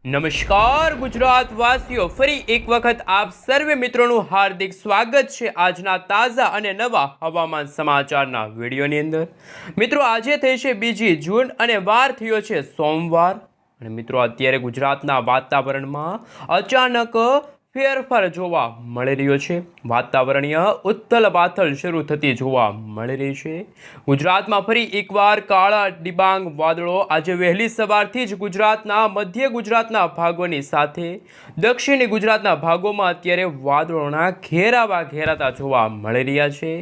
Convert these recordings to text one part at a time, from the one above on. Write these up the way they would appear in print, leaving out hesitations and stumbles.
નમસ્કાર ગુજરાત વાસીઓ, ફરી એક વખત આપ સર્વે મિત્રોનું હાર્દિક સ્વાગત છે આજના તાજા અને નવા હવામાન સમાચારના વિડીયોની અંદર। મિત્રો, આજે થઈ છે 2 જૂન અને વાર થયો છે સોમવાર। અને મિત્રો, અત્યારે ગુજરાતના વાતાવરણમાં અચાનક ફેરફાર જોવા મળી રહ્યો છે। વાતાવરણીય ઉથલ પાથલ શરૂ થતી જોવા મળી રહી છે। ગુજરાતમાં ફરી એકવાર કાળા ડિબાંગ વાદળો આજે વહેલી સવારથી જ ગુજરાતના મધ્ય ગુજરાતના ભાગોની સાથે દક્ષિણી ગુજરાતના ભાગોમાં અત્યારે વાદળોના ઘેરાતા જોવા મળી રહ્યા છે।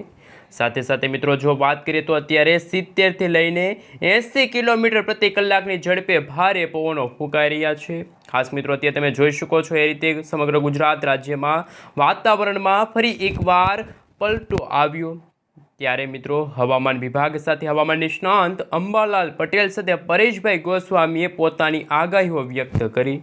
સાથે સાથે મિત્રો, જો વાત કરીએ તો અત્યારે 70થી લઈને 80 કિલોમીટર પ્રતિ કલાકની ઝડપે ભારે પવનો ફૂંકાઈ રહ્યા છે। ખાસ મિત્રો, અત્યારે તમે જોઈ શકો છો એ રીતે સમગ્ર ગુજરાત રાજ્યમાં વાતાવરણમાં ફરી એકવાર પલટો આવ્યો। ત્યારે મિત્રો, હવામાન વિભાગ સાથે હવામાન નિષ્ણાંત અંબાલાલ પટેલ સાથે પરેશભાઈ ગોસ્વામીએ પોતાની આગાહીઓ વ્યક્ત કરી।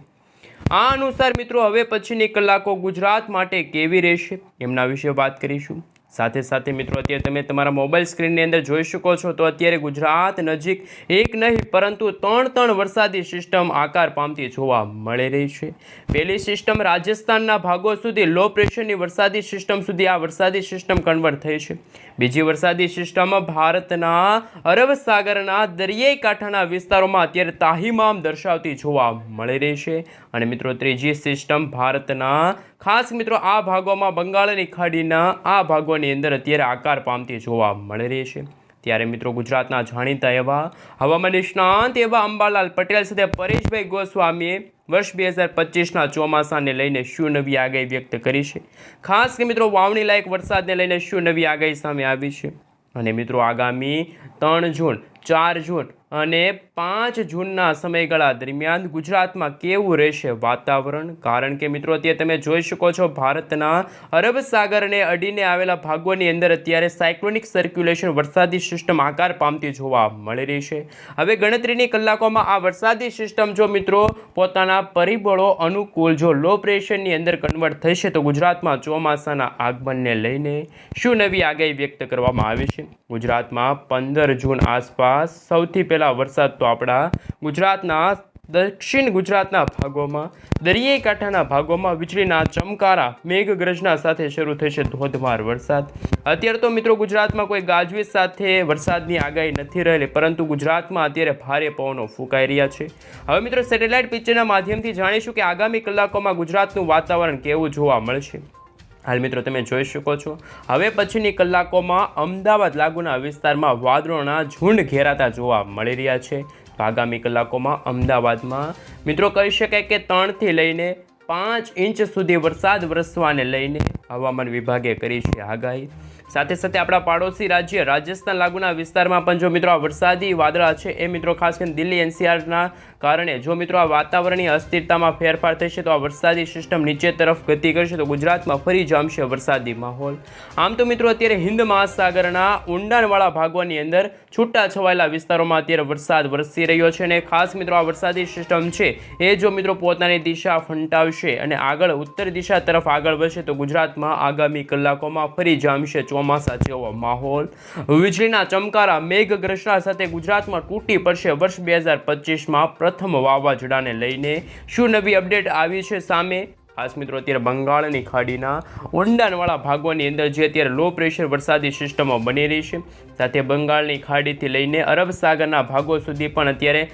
આ અનુસાર મિત્રો, હવે પછીની કલાકો ગુજરાત માટે કેવી રહેશે એમના વિશે વાત કરીશું। સાથે સાથે મિત્રો, અત્યારે તમે તમારા મોબાઈલ સ્ક્રીનની અંદર જોઈ શકો છો તો અત્યારે ગુજરાત નજીક એક નહીં પરંતુ ત્રણ વરસાદી સિસ્ટમ આકાર પામતી જોવા મળી રહી છે। પહેલી સિસ્ટમ રાજસ્થાનના ભાગો સુધી લો પ્રેશરની વરસાદી સિસ્ટમ સુધી આ વરસાદી સિસ્ટમ કન્વર્ટ થઈ છે। બીજી વરસાદી સિસ્ટમ ભારતના અરબ સાગરના દરિયાઈ કાંઠાના વિસ્તારોમાં અત્યારે તાહીમામ દર્શાવતી જોવા મળી રહી છે। અને મિત્રો, ત્રીજી સિસ્ટમ ભારતના ખાસ મિત્રો આ ભાગોમાં બંગાળની ખાડીના આ ભાગોની અંદર અત્યારે આકાર પામતી જોવા મળી રહી છે। ત્યારે મિત્રો, ગુજરાતના જાણીતા એવા હવામાન નિષ્ણાંત એવા અંબાલાલ પટેલ સાથે પરેશભાઈ ગોસ્વામીએ વર્ષ 2025ના ચોમાસાને લઈને શું નવી આગાહી વ્યક્ત કરી છે। ખાસ કે મિત્રો, વાવણી લાયક વરસાદને લઈને શું નવી આગાહી સામે આવી છે। અને મિત્રો, આગામી 3 જૂન 4 જૂન અને 5 જૂનના સમયગાળા દરમિયાન ગુજરાતમાં કેવું રહેશે વાતાવરણ। કારણ કે મિત્રો, અત્યારે તમે જોઈ શકો છો ભારતના અરબ સાગરને અડીને આવેલા ભાગોની અંદર અત્યારે સાયક્લોનિક સર્ક્યુલેશન વરસાદી સિસ્ટમ આકાર પામતી જોવા મળી રહી છે। હવે ગણતરીની કલાકોમાં આ વરસાદી સિસ્ટમ જો મિત્રો પોતાના પરિબળો અનુકૂળ જો લો પ્રેશરની અંદર કન્વર્ટ થશે તો ગુજરાતમાં ચોમાસાના આગમનને લઈને શું નવી આગાહી વ્યક્ત કરવામાં આવી છે। ગુજરાતમાં 15 જૂન આસપાસ સૌથી પહેલાં વરસાદ તો આપણા ગુજરાતના દક્ષિણ ગુજરાતના ભાગોમાં દરિયાઈ કાંઠાના ભાગોમાં વીજળીના ચમકારા મેઘગર્જના સાથે શરૂ થશે ધોધમાર વરસાદ। અત્યારે તો મિત્રો, ગુજરાતમાં કોઈ ગાજવીજ સાથે વરસાદની આગાહી નથી રહેલી, પરંતુ ગુજરાતમાં અત્યારે ભારે પવનો ફૂંકાઈ રહ્યા છે। હવે મિત્રો, સેટેલાઇટ પિક્ચરના માધ્યમથી જાણીશું કે આગામી કલાકોમાં ગુજરાતનું વાતાવરણ કેવું જોવા મળશે। હાલ મિત્રો, તમે જોઈ શકો છો હવે પછીની કલાકોમાં અમદાવાદ લાગુના વિસ્તારમાં વાદળોના ઝુંડ ઘેરાતા જોવા મળી રહ્યા છે। આગામી કલાકોમાં અમદાવાદમાં મિત્રો કહી શકાય કે 3થી લઈને 5 ઇંચ સુધી વરસાદ વરસવાને લઈને હવામાન વિભાગે કરી છે આગાહી। સાથે સાથે આપણા પાડોશી રાજ્ય રાજસ્થાન લાગુના વિસ્તારમાં પણ જો મિત્રો આ વરસાદી વાદળા છે એ મિત્રો ખાસ કરીને દિલ્હી એનસીઆરના કારણે જો મિત્રો આ વાતાવરણીય અસ્થિરતામાં ફેરફાર થશે તો આ વરસાદી સિસ્ટમ નીચે તરફ ગતિ કરશે તો ગુજરાતમાં ફરી જામશે વરસાદી માહોલ। આમ તો મિત્રો, અત્યારે હિન્દ મહાસાગરના ઊંડાણવાળા ભાગોની અંદર છૂટા છવાયેલા વિસ્તારોમાં અત્યારે વરસાદ વરસી રહ્યો છે। અને ખાસ મિત્રો, આ વરસાદી સિસ્ટમ છે એ જો મિત્રો પોતાની દિશા ફંટાવશે અને આગળ ઉત્તર દિશા તરફ આગળ વધશે તો ગુજરાતમાં આગામી કલાકોમાં ફરી જામશે ચોમાસા જેવો માહોલ। વીજળીના ચમકારા મેઘગર્જના સાથે ગુજરાતમાં તૂટી પડશે વર્ષ 2025માં પ્રથમ વાવાઝોડાને લઈને શું નવી અપડેટ આવી છે સામે। ખાસ મિત્રો, અત્યારે બંગાળની ખાડીના ઊંડાણવાળા ભાગોની અંદર જે અત્યારે લો પ્રેશર વરસાદી સિસ્ટમો બની રહી છે, સાથે બંગાળની ખાડીથી લઈને અરબ સાગરના ભાગો સુધી પણ અત્યારે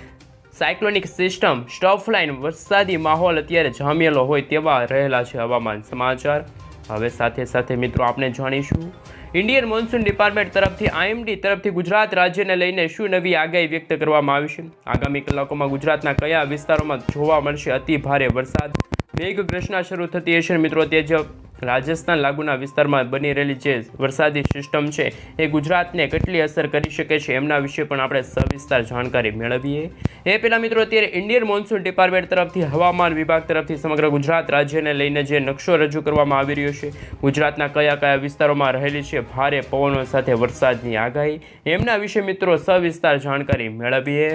સાયક્લોનિક સિસ્ટમ સ્ટફલાઇન વરસાદી માહોલ અત્યારે જામેલો હોય તેવા રહેલા છે હવામાન સમાચાર। હવે સાથે સાથે મિત્રો, આપણે જાણીશું ઇન્ડિયન મોન્સૂન ડિપાર્ટમેન્ટ તરફથી IMD તરફથી ગુજરાત રાજ્યને લઈને શું નવી આગાહી વ્યક્ત કરવામાં આવી છે। આગામી કલાકોમાં ગુજરાતના કયા વિસ્તારોમાં જોવા મળશે અતિ ભારે વરસાદ, મેઘગર્જના શરૂ થતી હશે મિત્રો। તે જ રાજસ્થાન લાગુના વિસ્તારમાં બની રહેલી જે વરસાદી સિસ્ટમ છે એ ગુજરાતને કેટલી અસર કરી શકે છે એમના વિશે પણ આપણે સવિસ્તાર જાણકારી મેળવીએ। એ પહેલાં મિત્રો, અત્યારે ઇન્ડિયન મોન્સૂન ડિપાર્ટમેન્ટ તરફથી હવામાન વિભાગ તરફથી સમગ્ર ગુજરાત રાજ્યને લઈને જે નકશો રજૂ કરવામાં આવી રહ્યો છે, ગુજરાતના કયા વિસ્તારોમાં રહેલી છે ભારે પવનો સાથે વરસાદની આગાહી એમના વિશે મિત્રો સવિસ્તાર જાણકારી મેળવીએ।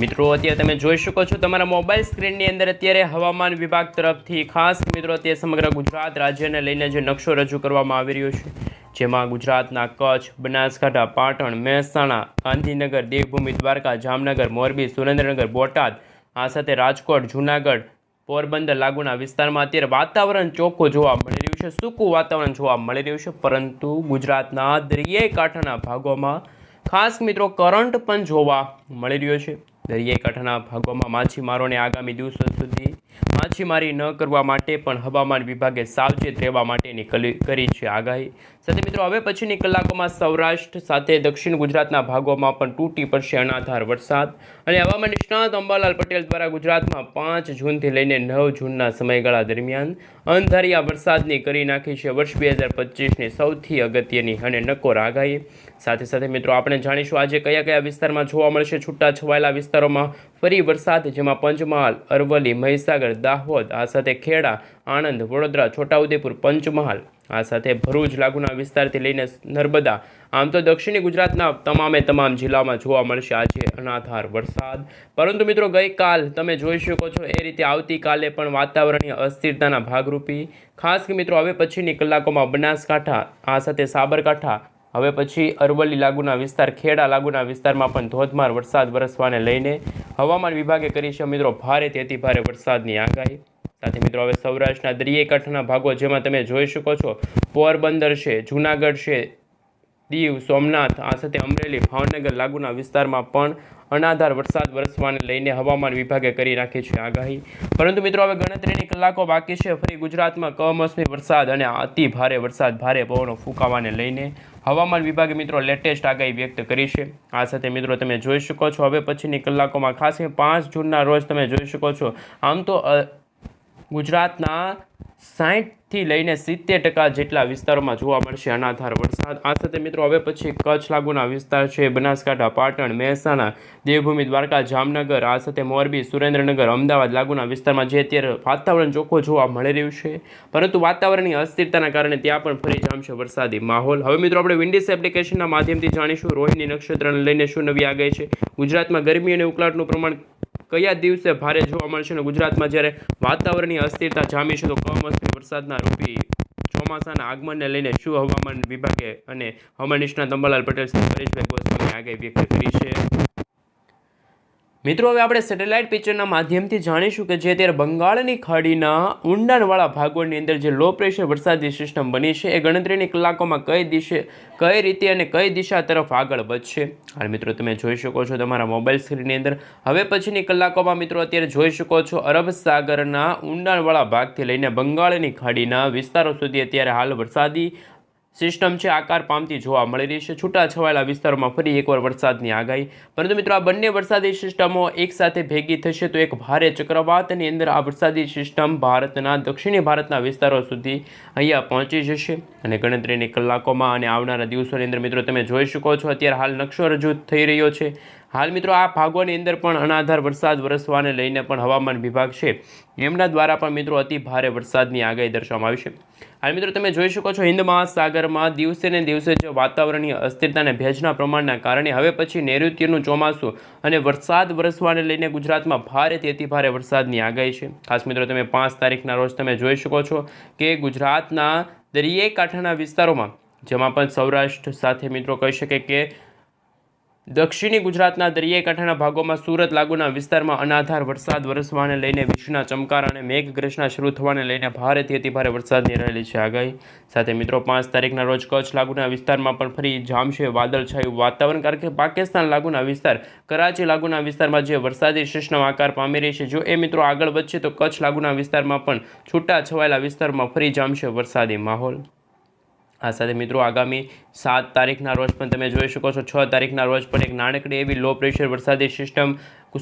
મિત્રો, અત્યારે તમે જોઈ શકો છો તમારા મોબાઈલ સ્ક્રીનની અંદર અત્યારે હવામાન વિભાગ તરફથી ખાસ મિત્રો અત્યારે સમગ્ર ગુજરાત રાજ્યને લઈને જે નકશો રજૂ કરવામાં આવી રહ્યો છે, જેમાં ગુજરાતના કચ્છ, બનાસકાંઠા, પાટણ, મહેસાણા, ગાંધીનગર, દેવભૂમિ, દ્વારકા, જામનગર, મોરબી, સુરેન્દ્રનગર, બોટાદ, આ સાથે રાજકોટ, જૂનાગઢ, પોરબંદર લાગુના વિસ્તારમાં અત્યારે વાતાવરણ ચોખ્ખું જોવા મળી રહ્યું છે, સૂકું વાતાવરણ જોવા મળી રહ્યું છે, પરંતુ ગુજરાતના દરિયાઈ કાંઠાના ભાગોમાં ખાસ મિત્રો કરંટ પણ જોવા મળી રહ્યો છે. દરિયાઈ કાંઠાના ભાગોમાં માછીમારોને આગામી દિવસો સુધી માછીમારી ન કરવા માટે પણ હવામાન વિભાગે સાવચેત રહેવા માટેની કરી છે આગાહી. સાથે મિત્રો હવે પછીની કલાકોમાં સૌરાષ્ટ્ર સાથે દક્ષિણ ગુજરાતના ભાગોમાં પણ તૂટી પડશે અનાધાર વરસાદ. અને હવામાન નિષ્ણાત અંબાલાલ પટેલ દ્વારા ગુજરાતમાં 5 જૂનથી લઈને 9 જૂનના સમયગાળા દરમિયાન અંધારિયા વરસાદની કરી નાખી છે વર્ષ 2025ની સૌથી અગત્યની અને નકોર આગાહી. સાથે સાથે મિત્રો આપણે જાણીશું આજે કયા કયા વિસ્તારમાં જોવા મળશે છૂટા છવાયેલા વિસ્તારોમાં ફરી વરસાદ, જેમાં પંચમહાલ, અરવલ્લી, મહીસાગર, દાહોદ, આ સાથે ખેડા, આણંદ, વડોદરા, છોટાઉદેપુર, પંચમહાલ, આ સાથે ભરૂચ લાગુના વિસ્તારથી લઈને નર્મદા, આમ તો દક્ષિણી ગુજરાતના તમામ જિલ્લામાં જોવા મળશે આજે અનાધાર વરસાદ. પરંતુ મિત્રો ગઈકાલ તમે જોઈ શકો છો એ રીતે આવતીકાલે પણ વાતાવરણીય અસ્થિરતાના ભાગરૂપી ખાસ કે મિત્રો હવે પછીની કલાકોમાં બનાસકાંઠા, આ સાથે સાબરકાંઠા, હવે પછી અરવલ્લી લાગુના વિસ્તાર, ખેડા લાગુના વિસ્તારમાં પણ ધોધમાર વરસાદ વરસવાને લઈને હવામાન વિભાગે કરી છે મિત્રો ભારેથી અતિ ભારે વરસાદની આગાહી. સાથે મિત્રો હવે સૌરાષ્ટ્રના દરિયાઈ કાંઠાના ભાગો જેમાં તમે જોઈ શકો છો પોરબંદર છે, જૂનાગઢ છે, દીવ, સોમનાથ, આ સાથે અમરેલી, ભાવનગર લાગુના વિસ્તારમાં પણ અનાધાર વરસાદ વરસવાને લઈને હવામાન વિભાગે કરી નાખી છે આગાહી. પરંતુ મિત્રો હવે ગણતરીની કલાકો બાકી છે ફરી ગુજરાતમાં કમોસમી વરસાદ અને અતિ ભારે વરસાદ, ભારે પવનો ફૂંકાવાને લઈને હવામાન વિભાગે મિત્રો લેટેસ્ટ આગાહી વ્યક્ત કરી છે. આ સાથે મિત્રો તમે જોઈ શકો છો હવે પછીની કલાકોમાં ખાસ 5 જૂનના રોજ તમે જોઈ શકો છો આમ તો ગુજરાતના 60થી લઈને 70% જેટલા વિસ્તારોમાં જોવા મળશે અનાધાર વરસાદ. આ સાથે મિત્રો હવે પછી કચ્છ લાગુના વિસ્તાર છે, બનાસકાંઠા, પાટણ, મહેસાણા, દેવભૂમિ, દ્વારકા, જામનગર, આ સાથે મોરબી, સુરેન્દ્રનગર, અમદાવાદ લાગુના વિસ્તારમાં જે અત્યારે વાતાવરણ ચોખ્ખું જોવા મળી રહ્યું છે, પરંતુ વાતાવરણની અસ્થિરતાના કારણે ત્યાં પણ ફરી જામશે વરસાદી માહોલ. હવે મિત્રો આપણે વિન્ડીસ એપ્લિકેશનના માધ્યમથી જાણીશું રોહિણી નક્ષત્રને લઈને શું નવી આગાહી છે, ગુજરાતમાં ગરમી અને ઉકળાટનું પ્રમાણ કયા દિવસે ભારે જોવા મળશે અને ગુજરાતમાં જ્યારે વાતાવરણીય અસ્થિરતા જામી છે તો કમોસમી વરસાદના રૂપી ચોમાસાના આગમનને લઈને શું હવામાન વિભાગે અને હવામાન નિષ્ણાત અંબાલાલ પટેલ સાથે પરેશભાઈ ગોસ્વામીએ આગાહી વ્યક્ત કરી છે. મિત્રો હવે આપણે સેટેલાઇટ પિક્ચરના માધ્યમથી જાણીશું કે જે અત્યારે બંગાળની ખાડીના ઊંડાણવાળા ભાગોની અંદર જે લો પ્રેશર વરસાદી સિસ્ટમ બની છે એ ગણતરીની કલાકોમાં કઈ રીતે અને કઈ દિશા તરફ આગળ વધશે. હાલ મિત્રો તમે જોઈ શકો છો તમારા મોબાઈલ સ્ક્રીનની અંદર હવે પછીની કલાકોમાં મિત્રો અત્યારે જોઈ શકો છો અરબ સાગરના ઊંડાણવાળા ભાગથી લઈને બંગાળની ખાડીના વિસ્તારો સુધી અત્યારે હાલ વરસાદી સિસ્ટમ છે આકાર પામતી જોવા મળી રહી છે. છૂટા છવાયેલા વિસ્તારોમાં ફરી એકવાર વરસાદની આગાહી. પરંતુ મિત્રો આ બંને વરસાદી સિસ્ટમો એકસાથે ભેગી થશે તો એક ભારે ચક્રવાતની અંદર આ વરસાદી સિસ્ટમ ભારતના દક્ષિણી ભારતના વિસ્તારો સુધી અહીંયા પહોંચી જશે અને ગણતરીની કલાકોમાં અને આવનારા દિવસોની અંદર મિત્રો તમે જોઈ શકો છો અત્યારે હાલ નકશો રજૂ થઈ રહ્યો છે. હાલ મિત્રો આ ભાગોની અંદર પણ અનાધાર વરસાદ વરસવાને લઈને પણ હવામાન વિભાગ છે એમના દ્વારા પણ મિત્રો અતિ ભારે વરસાદની આગાહી દર્શાવવામાં આવી છે. હાલ મિત્રો તમે જોઈ શકો છો હિન્દ મહાસાગરમાં દિવસે ને દિવસે જે વાતાવરણીય અસ્થિરતા અને ભેજના પ્રમાણના કારણે હવે પછી નૈઋત્યનું ચોમાસું અને વરસાદ વરસવાને લઈને ગુજરાતમાં ભારેથી અતિ ભારે વરસાદની આગાહી છે. ખાસ મિત્રો તમે 5 તારીખના રોજ તમે જોઈ શકો છો કે ગુજરાતના દરિયાઈ કાંઠાના વિસ્તારોમાં જેમાં પણ સૌરાષ્ટ્ર સાથે મિત્રો કહી શકે કે દક્ષિણી ગુજરાતના દરિયાઈ કાંઠાના ભાગોમાં સુરત લાગુના વિસ્તારમાં અનાધાર વરસાદ વરસવાને લઈને વીજળીના ચમકારા અને મેઘગર્જના શરૂ થવાને લઈને ભારેથી અતિ ભારે વરસાદની રહેલી છે આગાહી. સાથે મિત્રો 5 તારીખના રોજ કચ્છ લાગુના વિસ્તારમાં પણ ફરી જામશે વાદળછાયું વાતાવરણ, કારણ કે પાકિસ્તાન લાગુના વિસ્તાર, કરાચી લાગુના વિસ્તારમાં જે વરસાદી સિસ્ટમ આકાર પામી રહી છે જો એ મિત્રો આગળ વધશે તો કચ્છ લાગુના વિસ્તારમાં પણ છૂટા છવાયેલા વિસ્તારમાં ફરી જામશે વરસાદી માહોલ. આ સાથે મિત્રો આગામી 7 તારીખના રોજ પણ તમે જોઈ શકો છો 6 તારીખના રોજ પણ એક નાનકડી એવી લો પ્રેશર વરસાદી સિસ્ટમ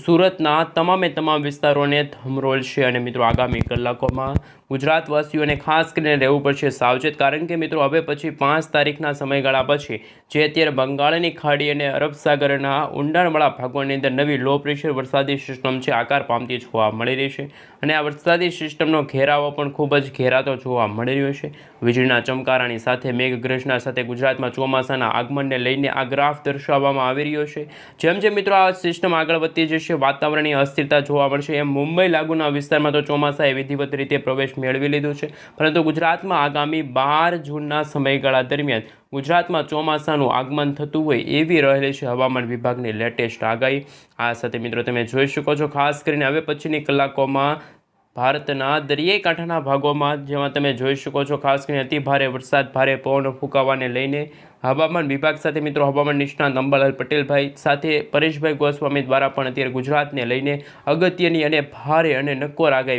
સુરતના તમામ વિસ્તારોને થમરોળશે અને મિત્રો આગામી કલાકોમાં ગુજરાતવાસીઓને ખાસ કરીને રહેવું પડશે સાવચેત, કારણ કે મિત્રો હવે પછી 5 તારીખના સમયગાળા પછી જે અત્યારે બંગાળની ખાડી અને અરબ સાગરના ઊંડાણવાળા ભાગોની અંદર નવી લો પ્રેશર વરસાદી સિસ્ટમ છે આકાર પામતી જોવા મળી રહી છે અને આ વરસાદી સિસ્ટમનો ઘેરાવો પણ ખૂબ જ ઘેરાતો જોવા મળી રહ્યો છે. વીજળીના ચમકારાની સાથે મેઘગર્જના સાથે ગુજરાતમાં ચોમાસાના આગમનને લઈને આ ગ્રાફ દર્શાવવામાં આવી રહ્યો છે. જેમ જેમ મિત્રો આ સિસ્ટમ આગળ વધતી જશે, વાતાવરણીય અસ્થિરતા જોવા મળશે. એમ મુંબઈ લાગુના વિસ્તારમાં તો ચોમાસાએ વિધિવત રીતે પ્રવેશ મેળવી લીધો છે, પરંતુ ગુજરાતમાં આગામી 12 જૂનના સમયગાળા દરમિયાન ગુજરાતમાં ચોમાસાનું આગમન થતું હોય એવી રહેલી છે હવામાન વિભાગની લેટેસ્ટ આગાહી. આ સાથે મિત્રો તમે જોઈ શકો છો, ખાસ કરીને હવે પછીની કલાકોમાં ભારતના દરિયાઈ કાંઠાના ભાગોમાં, જેમાં તમે જોઈ શકો છો, ખાસ કરીને અતિ ભારે વરસાદ, ભારે પવન ફૂંકાવાને લઈને હવામાન વિભાગ સાથે મિત્રો હવામાન નિષ્ણાત અંબાલાલ પટેલભાઈ સાથે પરેશભાઈ ગોસ્વામી દ્વારા પણ અત્યારે ગુજરાતને લઈને અગત્યની અને ભારે અને નક્કોર આગાહી